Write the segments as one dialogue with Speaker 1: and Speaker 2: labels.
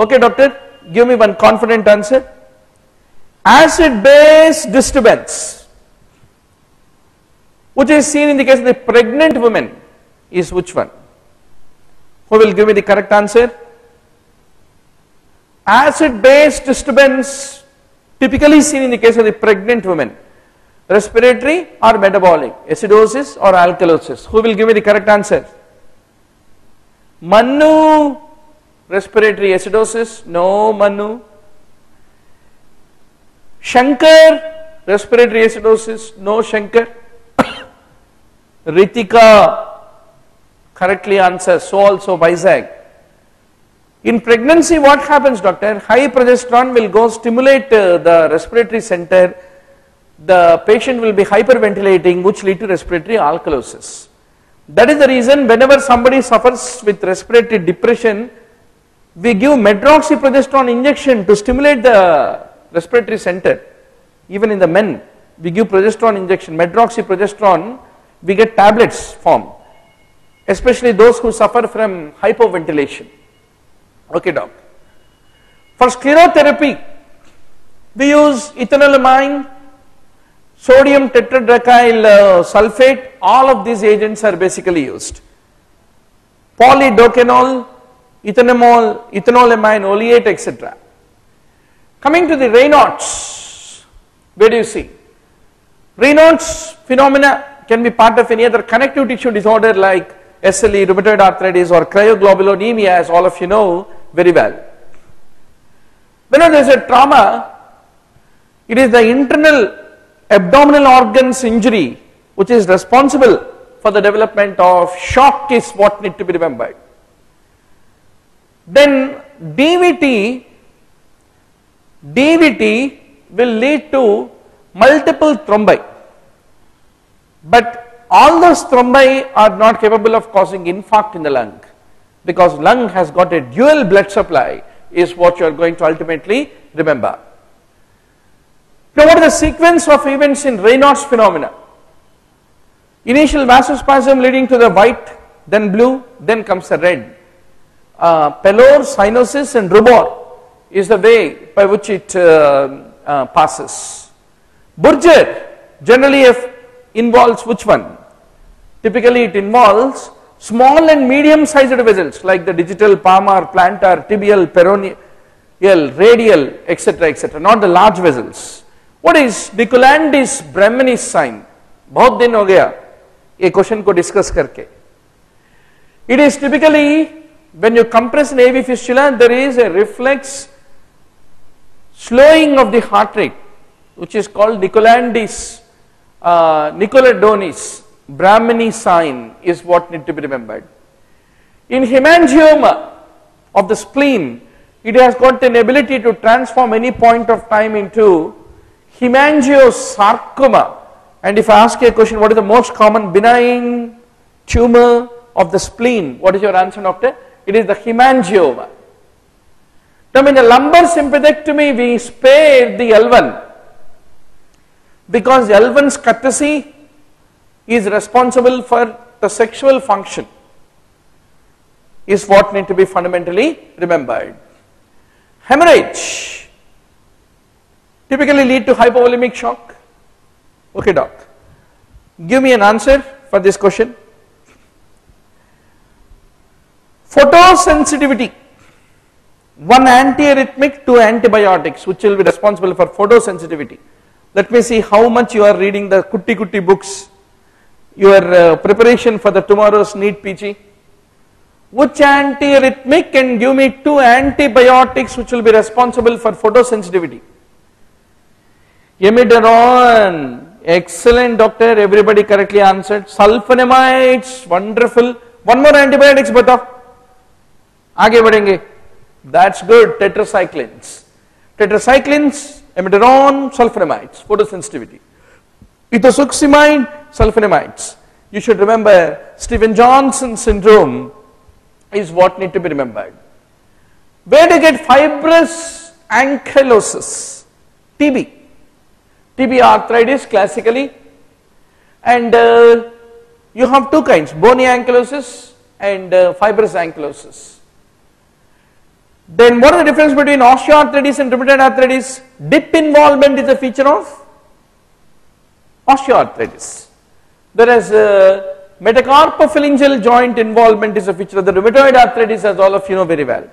Speaker 1: Okay, doctor, give me one confident answer. Acid-base disturbance, which is seen in the case of the pregnant women, is which one? Who will give me the correct answer? Acid-base disturbance typically seen in the case of the pregnant women. Respiratory or metabolic, acidosis or alkalosis. Who will give me the correct answer? Manu, respiratory acidosis, no Manu. Shankar, respiratory acidosis, no Shankar. Ritika, correctly answers, so also Vizag. In pregnancy what happens, doctor? High progesterone will go stimulate the respiratory center. The patient will be hyperventilating, which lead to respiratory alkalosis. That is the reason whenever somebody suffers with respiratory depression, we give medroxyprogesterone injection to stimulate the respiratory center. Even in the men, we give progesterone injection, medroxyprogesterone, we get tablets formed, especially those who suffer from hypoventilation. Okay, doc. For sclerotherapy, we use ethanolamine, sodium tetradecyl sulfate, all of these agents are basically used. Polydocanol, ethanamol, ethanolamine, oleate, etc. Coming to the Raynaud's, where do you see? Raynaud's phenomena can be part of any other connective tissue disorder like SLE, rheumatoid arthritis or cryoglobulinemia, as all of you know very well. Whenever there is a trauma, it is the internal abdominal organs injury which is responsible for the development of shock is what need to be remembered. Then DVT will lead to multiple thrombi, but all those thrombi are not capable of causing infarct in the lung, because lung has got a dual blood supply is what you are going to ultimately remember. Now what is the sequence of events in Raynaud's phenomena? Initial vasospasm leading to the white, then blue, then comes the red. Pallor, cyanosis and rubor is the way by which it passes. Buerger generally involves which one? Typically it involves small and medium sized vessels like the digital, palmar, plantar, tibial, peroneal, radial, etc., not the large vessels. What is Nicolandis Brahmanis sign? बहुत दिन हो गया ये question को discuss करके. It is typically when you compress an AV fistula, there is a reflex slowing of the heart rate, which is called Nicolandis, Nicoladonis Brahmani sign is what need to be remembered. In hemangioma of the spleen, it has got an ability to transform any point of time into hemangiosarcoma. And if I ask you a question, what is the most common benign tumor of the spleen? What is your answer, doctor? It is the hemangioma. Now in the lumbar sympathectomy, we spare the L1 because L1's courtesy is responsible for the sexual function, is what need to be fundamentally remembered. Hemorrhage typically lead to hypovolemic shock. Okay, doc. Give me an answer for this question. Photosensitivity. One antiarrhythmic, two antibiotics, which will be responsible for photosensitivity. Let me see how much you are reading the kutti books. Your preparation for the tomorrow's NEET PG. Which antiarrhythmic can give me two antibiotics which will be responsible for photosensitivity? Imidaron. Excellent, doctor. Everybody correctly answered. Sulfonamides. Wonderful. One more antibiotics, batao. आगे बढ़ेंगे. That's good. Tetracyclines. Tetracyclines, imidaron, sulfonamides, photosensitivity. Ethosuximide, sulfonamides. You should remember Stevens-Johnson syndrome is what need to be remembered. Where to get fibrous ankylosis? TB. TB arthritis classically, and you have two kinds, bony ankylosis and fibrous ankylosis. Then what is the difference between osteoarthritis and rheumatoid arthritis? Dip involvement is a feature of osteoarthritis, whereas metacarpophalangeal joint involvement is a feature of the rheumatoid arthritis, as all of you know very well.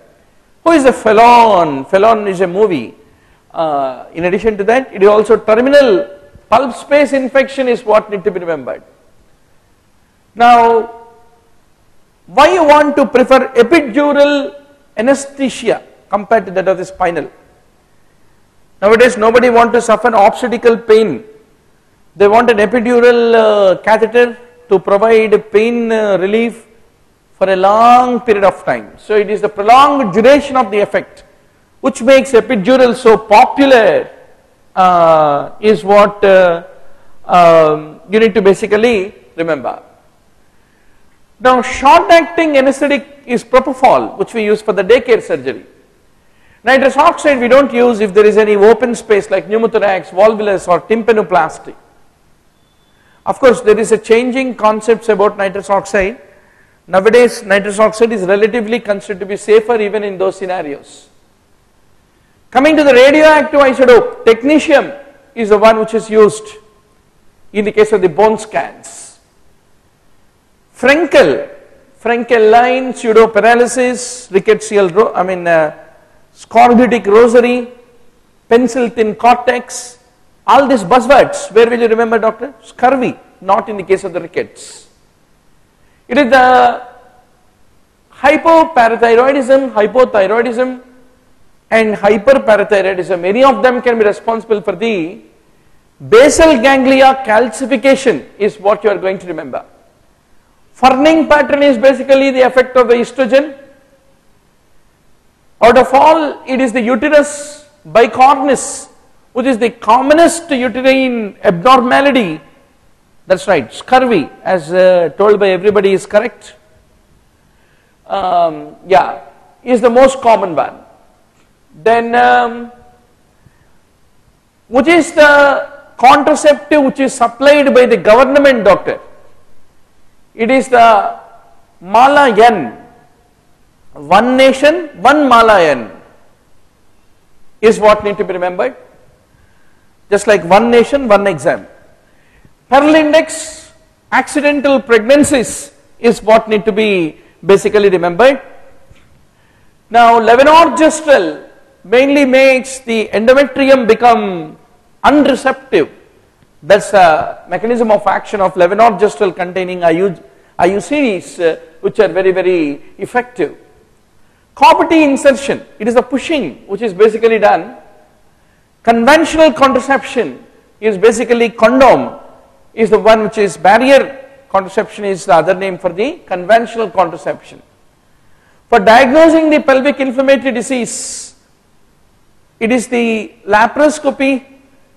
Speaker 1: Who is the Phelon? Phelon is a movie. In addition to that, it is also terminal pulp space infection is what need to be remembered. Now, why you want to prefer epidural anesthesia compared to that of the spinal? Nowadays, nobody wants to suffer obstetrical pain. They want an epidural catheter to provide pain relief for a long period of time. So it is the prolonged duration of the effect which makes epidural so popular, is what you need to basically remember. Now, short acting anesthetic is propofol, which we use for the daycare surgery. Nitrous oxide we don't use if there is any open space like pneumothorax, volvulus or tympanoplasty. Of course, there is a changing concepts about nitrous oxide. Nowadays, nitrous oxide is relatively considered to be safer even in those scenarios. Coming to the radioactive isotope, technetium is the one which is used in the case of the bone scans. Frenkel line, pseudoparalysis, rickettsial, scorbutic rosary, pencil thin cortex, all these buzzwords, where will you remember, doctor? Scurvy, not in the case of the rickets. It is the hypoparathyroidism, hypothyroidism and hyperparathyroidism. Any of them can be responsible for the basal ganglia calcification is what you are going to remember. Furning pattern is basically the effect of the estrogen. Out of all, it is the uterus bicornis, which is the commonest uterine abnormality. That's right, scurvy, as told by everybody, is correct. Yeah, is the most common one. Then, which is the contraceptive which is supplied by the government, doctor? It is the Malayan. One nation, one Malayan is what need to be remembered. Just like one nation, one exam. Pearl index, accidental pregnancies is what need to be basically remembered. Now, levonorgestrel mainly makes the endometrium become unreceptive. That's the mechanism of action of levonorgestrel containing IUCDs, which are very, very effective. Corbett insertion, it is the pushing which is basically done. Conventional contraception is basically condom, is the one which is barrier contraception is the other name for the conventional contraception. For diagnosing the pelvic inflammatory disease, it is the laparoscopy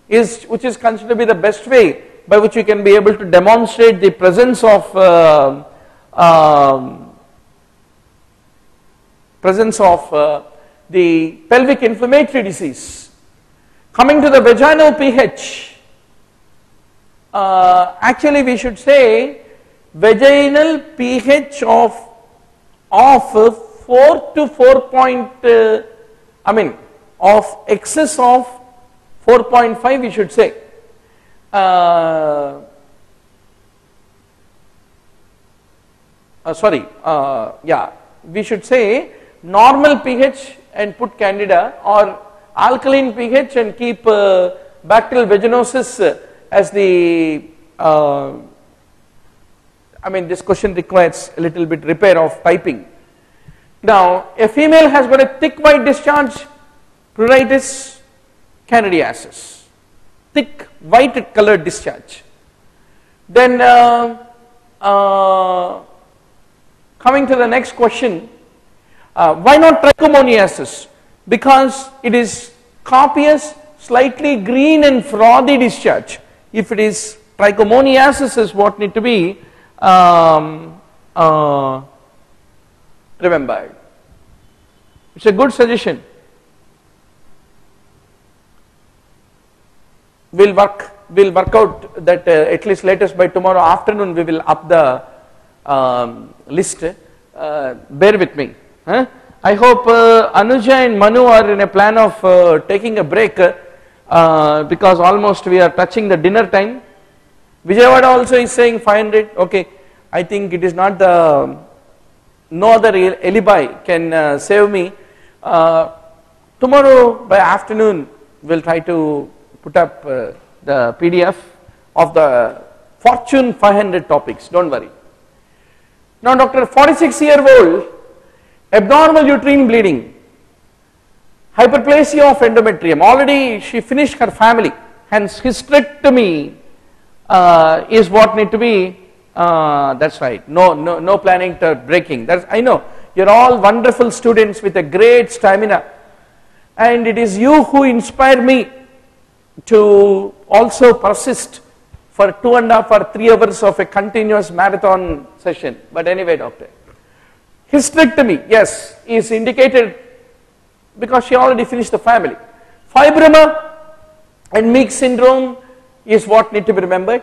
Speaker 1: which is considered to be the best way by which you can be able to demonstrate the presence of the pelvic inflammatory disease. Coming to the vaginal pH, actually we should say vaginal pH of 4 to 4. Of excess of 4.5 we should say. We should say normal pH and put candida, or alkaline pH and keep bacterial vaginosis as the this question requires a little bit repair of typing. Now, a female has got a thick white discharge, pruritus, candidiasis, thick white colored discharge. Then coming to the next question, why not trichomoniasis? Because it is copious, slightly green and frothy discharge. If it is trichomoniasis is what need to be remembered. It's a good suggestion. We'll work out that at least latest by tomorrow afternoon we will up the list. Bear with me. I hope Anuja and Manu are in a plan of taking a break because almost we are touching the dinner time. Vijayawada also is saying 500. Okay, I think it is not the, no other alibi can save me. Tomorrow by afternoon we'll try to put up the PDF of the Fortune 500 topics, don't worry. Now Dr. 46-year-old, abnormal uterine bleeding, hyperplasia of endometrium, already she finished her family, hence hysterectomy is what need to be, that's right, no planning to breaking. That's, I know, you're all wonderful students with a great stamina, and it is you who inspire me to also persist for 2.5 or 3 hours of a continuous marathon session. But anyway, doctor, hysterectomy, yes, is indicated because she already finished the family. Fibroma and Meeks syndrome is what need to be remembered.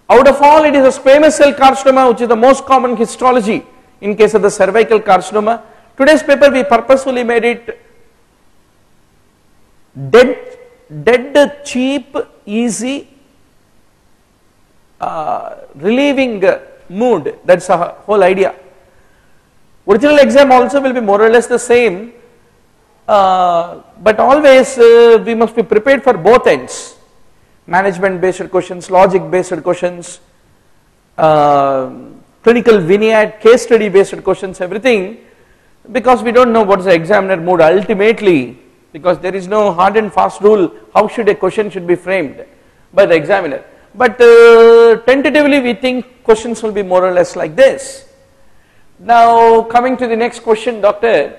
Speaker 1: Out of all, it is a squamous cell carcinoma which is the most common histology in case of the cervical carcinoma. Today's paper we purposefully made it dead, cheap, easy, relieving mood. That's the whole idea. Original exam also will be more or less the same, but always we must be prepared for both ends. Management based questions, logic based questions, clinical vignette, case study based questions, everything, because we don't know what is the examiner mood ultimately, because there is no hard and fast rule how should a question should be framed by the examiner. But tentatively we think questions will be more or less like this. Now coming to the next question, doctor,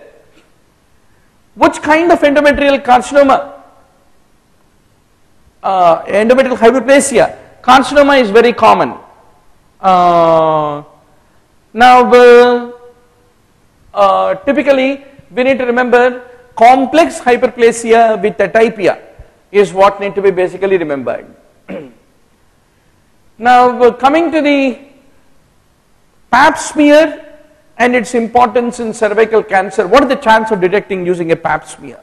Speaker 1: which kind of endometrial carcinoma? Endometrial hyperplasia, carcinoma is very common. Typically we need to remember complex hyperplasia with atypia is what need to be basically remembered. Now coming to the Pap smear and its importance in cervical cancer, what is the chance of detecting using a Pap smear?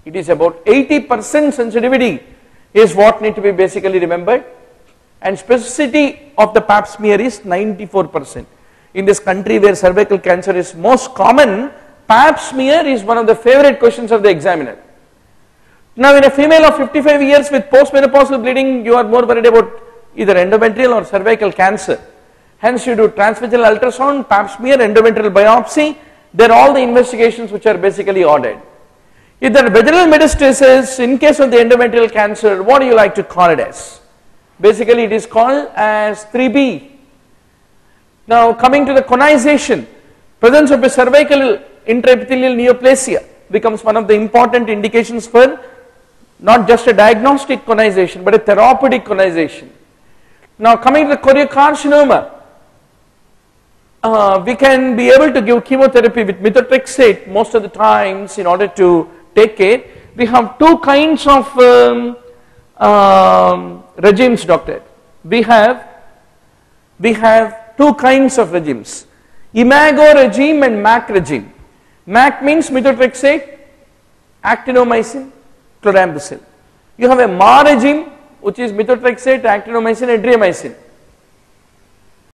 Speaker 1: It is about 80% sensitivity is what need to be basically remembered, and specificity of the Pap smear is 94%. In this country where cervical cancer is most common, Pap smear is one of the favorite questions of the examiner. Now in a female of 55 years with postmenopausal bleeding, you are more worried about either endometrial or cervical cancer. Hence you do transvaginal ultrasound, Pap smear, endometrial biopsy. They are all the investigations which are basically ordered. If there are vaginal metastasis, in case of the endometrial cancer, what do you like to call it as? Basically it is called as 3B. Now coming to the conization, presence of a cervical intraepithelial neoplasia becomes one of the important indications for not just a diagnostic conization but a therapeutic conization. Now coming to the choriocarcinoma, we can be able to give chemotherapy with methotrexate most of the times in order to take care. We have two kinds of regimes, doctor. We have two kinds of regimes, Imago regime and MAC regime. MAC means methotrexate, actinomycin, chlorambucil. You have a MA regime which is methotrexate, actinomycin and adriamycin.